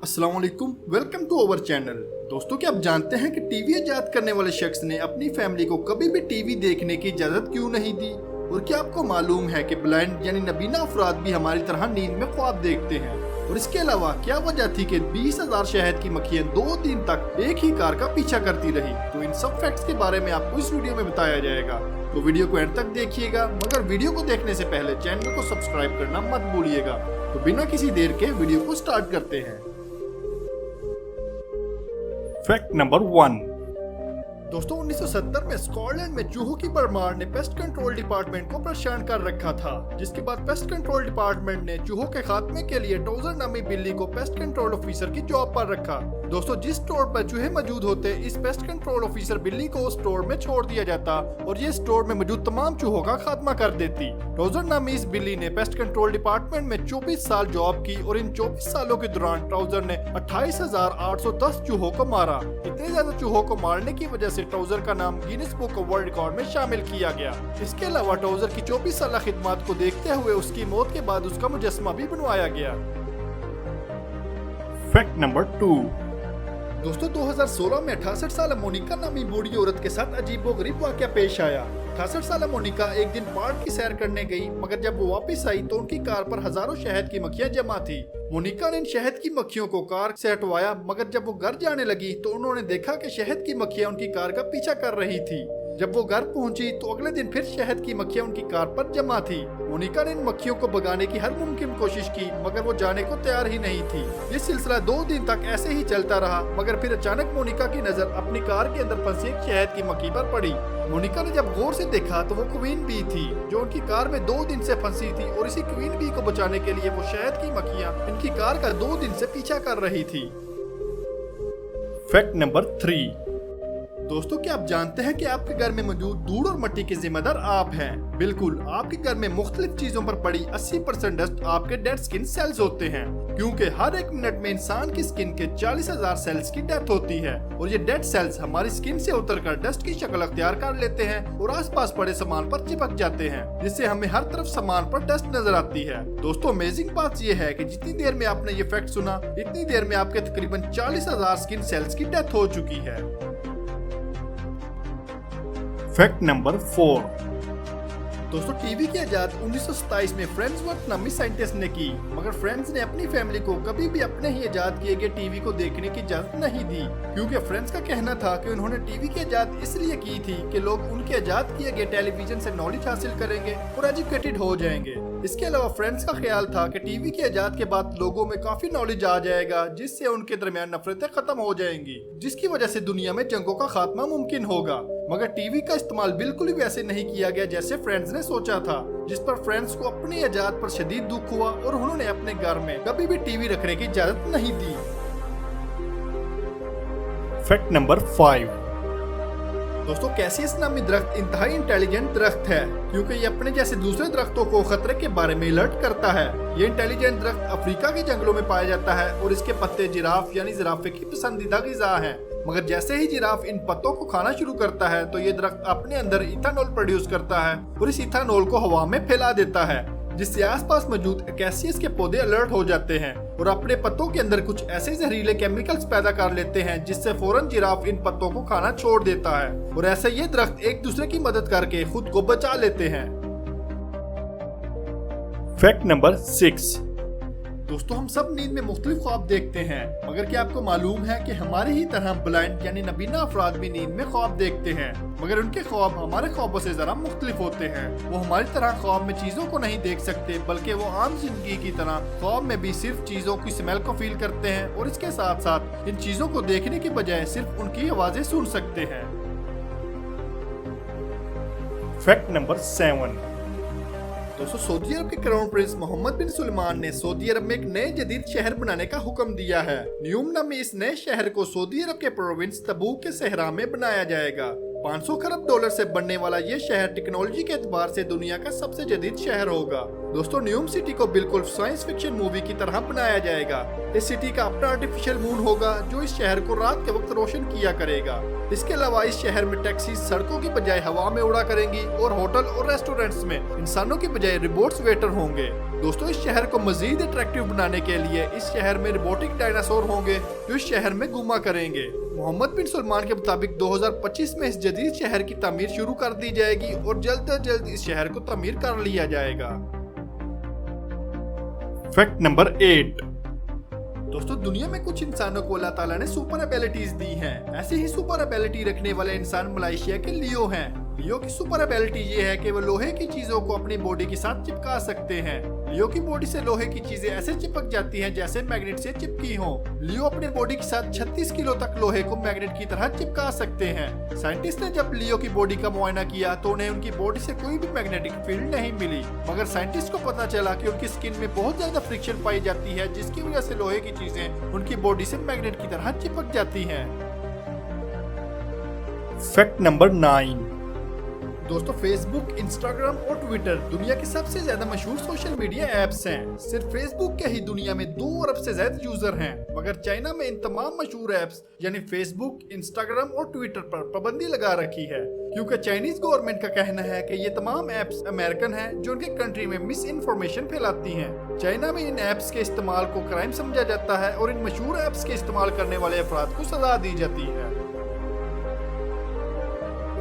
अस्सलाम वालेकुम, welcome to our channel. दोस्तों, क्या आप जानते हैं कि टीवी इजाद करने वाले शख्स ने अपनी फैमिली को कभी भी टीवी देखने की इजाज़त क्यों नहीं दी? और क्या आपको मालूम है कि ब्लाइंड यानी नबीना अफराद भी हमारी तरह नींद में ख्वाब देखते हैं? और इसके अलावा क्या वजह थी कि 20,000 शहद की मक्खियाँ 2 दिन तक एक ही कार का पीछा करती रही? तो इन सब फैक्ट्स के बारे में आपको इस वीडियो में बताया जाएगा, तो वीडियो को एंड तक देखिएगा। मगर वीडियो को देखने से पहले चैनल को सब्सक्राइब करना मत भूलिएगा। तो बिना किसी देर के वीडियो को स्टार्ट करते हैं। Fact number 1। दोस्तों, 1970 में स्कॉटलैंड में चूहों की भरमार ने पेस्ट कंट्रोल डिपार्टमेंट को परेशान कर रखा था, जिसके बाद पेस्ट कंट्रोल डिपार्टमेंट ने चूहों के खात्मे के लिए टोजर नामी बिल्ली को पेस्ट कंट्रोल ऑफिसर की जॉब पर रखा। दोस्तों, जिस स्टोर पर चूहे मौजूद होते, इस पेस्ट कंट्रोल ऑफिसर बिल्ली को स्टोर में छोड़ दिया जाता और ये स्टोर में मौजूद तमाम चूहों का खात्मा कर देती। टोजर नामी इस बिल्ली ने पेस्ट कंट्रोल डिपार्टमेंट में 24 साल जॉब की और इन 24 सालों के दौरान ट्राउजर ने 28,810 चूहों को मारा। इतने ज्यादा चूहों को मारने की वजह से ट्राउजर का नाम Guinness book of world record में शामिल किया गया। इसके अलावा ट्राउजर की 24 साल खिदमत को देखते हुए उसकी मौत के बाद उसका मुजस्समा भी बनवाया गया। Fact number 2। दोस्तों, 2016 में 68 साल मोनिका नामी बूढ़ी औरत के साथ अजीबोगरीब वाकया पेश आया। 68 साल मोनिका एक दिन पार्क की सैर करने गई, मगर जब वो वापस आई तो उनकी कार पर हजारों शहद की मक्खियां जमा थी। मोनिका ने इन शहद की मक्खियों को कार से हटवाया, मगर जब वो घर जाने लगी तो उन्होंने देखा कि शहद की मक्खियां उनकी कार का पीछा कर रही थी। जब वो घर पहुंची तो अगले दिन फिर शहद की मक्खियां उनकी कार पर जमा थी। मोनिका ने इन मक्खियों को भगाने की हर मुमकिन कोशिश की, मगर वो जाने को तैयार ही नहीं थी। ये सिलसिला 2 दिन तक ऐसे ही चलता रहा, मगर फिर अचानक मोनिका की नजर अपनी कार के अंदर फंसी एक शहद की मक्खी पर पड़ी। मोनिका ने जब गौर से देखा तो वो क्वीन बी थी, जो उनकी कार में 2 दिन से फंसी थी और इसी क्वीन बी को बचाने के लिए वो शहद की मक्खियां इनकी कार का 2 दिन से पीछा कर रही थी। Fact number 3। दोस्तों, क्या आप जानते हैं कि आपके घर में मौजूद धूल और मिट्टी के जिम्मेदार आप हैं? बिल्कुल, आपके घर में मुख्तलिफ चीजों पर पड़ी 80% डस्ट आपके डेड स्किन सेल्स होते हैं, क्योंकि हर 1 मिनट में इंसान की स्किन के 40,000 सेल्स की डेथ होती है और ये डेड सेल्स हमारी स्किन से उतरकर डस्ट की शक्ल अख्तियार कर लेते हैं और आसपास पड़े सामान पर चिपक जाते हैं, जिससे हमें हर तरफ सामान पर डस्ट नजर आती है। दोस्तों, अमेजिंग बात ये है कि जितनी देर में आपने ये फैक्ट सुना, इतनी देर में आपके तकरीबन 40,000 स्किन सेल्स की डेथ हो चुकी है। Fact number 4। दोस्तों, टीवी की इजाद 1927 में फ्रेंड्सवर्थ नामी साइंटिस्ट ने की, मगर फ्रेंड्स ने अपनी फैमिली को कभी भी अपने ही इजाद किए गए टीवी को देखने की इजाजत नहीं दी, क्योंकि फ्रेंड्स का कहना था कि उन्होंने टीवी की इजाद इसलिए की थी कि लोग उनके इजाद किए गए टेलीविजन से नॉलेज हासिल करेंगे और एजुकेटेड हो जाएंगे। इसके अलावा फ्रेंड्स का ख्याल था कि टीवी की इजाद के बाद लोगों में काफी नॉलेज आ जाएगा, जिससे उनके दरमियान नफरतें खत्म हो जाएंगी, जिसकी वजह से दुनिया में जंगों का खात्मा मुमकिन होगा। मगर टीवी का इस्तेमाल बिल्कुल भी वैसे नहीं किया गया जैसे फ्रेंड्स ने सोचा था, जिस पर फ्रेंड्स को अपनी इजाद पर शदीद दुख हुआ और उन्होंने अपने घर में कभी भी टीवी रखने की इजाजत नहीं दी। Fact number 5। दोस्तों, कैसियस नामी दरख्त इंतहाई इंटेलिजेंट दरख्त है, क्योंकि ये अपने जैसे दूसरे दरख्तों को खतरे के बारे में अलर्ट करता है। ये इंटेलिजेंट दरख्त अफ्रीका के जंगलों में पाया जाता है और इसके पत्ते जिराफ यानी जिराफे की पसंदीदा गिज़ा है। मगर जैसे ही जिराफ इन पत्तों को खाना शुरू करता है तो ये दरख्त अपने अंदर इथानॉल प्रोड्यूस करता है और इस इथानॉल को हवा में फैला देता है, जिससे आसपास मौजूद कैसियस के पौधे अलर्ट हो जाते हैं और अपने पत्तों के अंदर कुछ ऐसे जहरीले केमिकल्स पैदा कर लेते हैं, जिससे फौरन जिराफ इन पत्तों को खाना छोड़ देता है और ऐसे ये दरख्त एक दूसरे की मदद करके खुद को बचा लेते हैं। Fact number 6। दोस्तों, हम सब नींद में मुख्तलिफ ख्वाब देखते हैं, मगर क्या आपको मालूम है कि हमारे ही तरह ब्लाइंड यानी नबीना अफराद भी नींद में ख्वाब देखते हैं, मगर उनके ख्वाब हमारे ख्वाबों से जरा मुख्तलिफ होते हैं। वो हमारी तरह ख्वाब में चीजों को नहीं देख सकते, बल्कि वो आम जिंदगी की तरह ख्वाब में भी सिर्फ चीजों की स्मेल को फील करते हैं और इसके साथ साथ इन चीजों को देखने के बजाय सिर्फ उनकी आवाजें सुन सकते हैं। Fact number 7। दोस्तों, सऊदी अरब के क्राउन प्रिंस मोहम्मद बिन सुलेमान ने सऊदी अरब में एक नए जदीद शहर बनाने का हुक्म दिया है। न्यूम नामी इस नए शहर को सऊदी अरब के प्रोविंस तबूक के सहरा में बनाया जाएगा 500 खरब डॉलर से बनने वाला ये शहर टेक्नोलॉजी के एतबार से दुनिया का सबसे जदीद शहर होगा। दोस्तों न्यूयॉर्क सिटी को बिल्कुल साइंस फिक्शन मूवी की तरह बनाया जाएगा। इस सिटी का अपना आर्टिफिशियल मून होगा जो इस शहर को रात के वक्त रोशन किया करेगा। इसके अलावा इस शहर में टैक्सी सड़कों की बजाय हवा में उड़ा करेंगी और होटल और रेस्टोरेंट्स में इंसानों की बजाय रोबोट्स वेटर होंगे। दोस्तों इस शहर को मजीद अट्रैक्टिव बनाने के लिए इस शहर में रोबोटिक डायनासोर होंगे जो इस शहर में घुमा करेंगे। मोहम्मद बिन सलमान के मुताबिक 2025 में इस जदीद शहर की तामीर शुरू कर दी जाएगी और जल्द से जल्द इस शहर को तामीर कर लिया जाएगा। Fact number 8। दोस्तों दुनिया में कुछ इंसानों को अल्लाह ताला ने सुपर एबिलिटीज दी हैं। ऐसी ही सुपर एबिलिटी रखने वाले इंसान मलेशिया के लियो हैं। लियो की सुपर एबिलिटी ये है कि वो लोहे की चीजों को अपनी बॉडी के साथ चिपका सकते हैं। लियो की बॉडी से लोहे की चीजें ऐसे चिपक जाती हैं जैसे मैग्नेट से चिपकी हो। लियो अपनी बॉडी के साथ 36 किलो तक लोहे को मैग्नेट की तरह चिपका सकते हैं। साइंटिस्ट ने जब लियो की बॉडी का मुआयना किया तो उन्हें उनकी बॉडी से कोई भी मैग्नेटिक फील्ड नहीं मिली, मगर साइंटिस्ट को पता चला कि उनकी स्किन में बहुत ज्यादा फ्रिक्शन पाई जाती है जिसकी वजह से लोहे की चीजें उनकी बॉडी से मैग्नेट की तरह चिपक जाती हैं। Fact number 9। दोस्तों फेसबुक, इंस्टाग्राम और ट्विटर दुनिया के सबसे ज्यादा मशहूर सोशल मीडिया ऐप्स हैं। सिर्फ फेसबुक के ही दुनिया में 2 अरब से ज्यादा यूजर हैं, मगर चाइना में इन तमाम मशहूर ऐप्स यानी फेसबुक, इंस्टाग्राम और ट्विटर पर पाबंदी लगा रखी है, क्योंकि चाइनीज गवर्नमेंट का कहना है कि ये तमाम ऐप्स अमेरिकन हैं जो उनके कंट्री में मिस इन्फॉर्मेशन फैलाती हैं। चाइना में इन ऐप्स के इस्तेमाल को क्राइम समझा जाता है और इन मशहूर ऐप्स के इस्तेमाल करने वाले अफराद को सजा दी जाती है।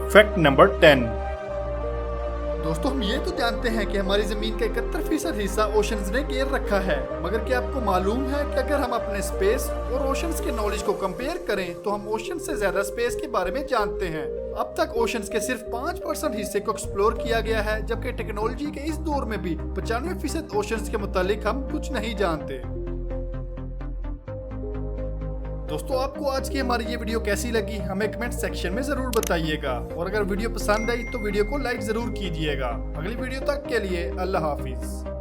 Fact number 10। दोस्तों हम ये तो जानते हैं कि हमारी जमीन का 71% हिस्सा ओशंस ने घेर रखा है, मगर क्या आपको मालूम है कि अगर हम अपने स्पेस और ओशंस के नॉलेज को कंपेयर करें तो हम ओशन से ज्यादा स्पेस के बारे में जानते हैं। अब तक ओशंस के सिर्फ 5% हिस्से को एक्सप्लोर किया गया है, जबकि टेक्नोलॉजी के इस दौर में भी 95% ओशंस के मुतालिक हम कुछ नहीं जानते। दोस्तों आपको आज की हमारी ये वीडियो कैसी लगी हमें कमेंट सेक्शन में जरूर बताइएगा, और अगर वीडियो पसंद आई तो वीडियो को लाइक जरूर कीजिएगा। अगली वीडियो तक के लिए अल्लाह हाफिज।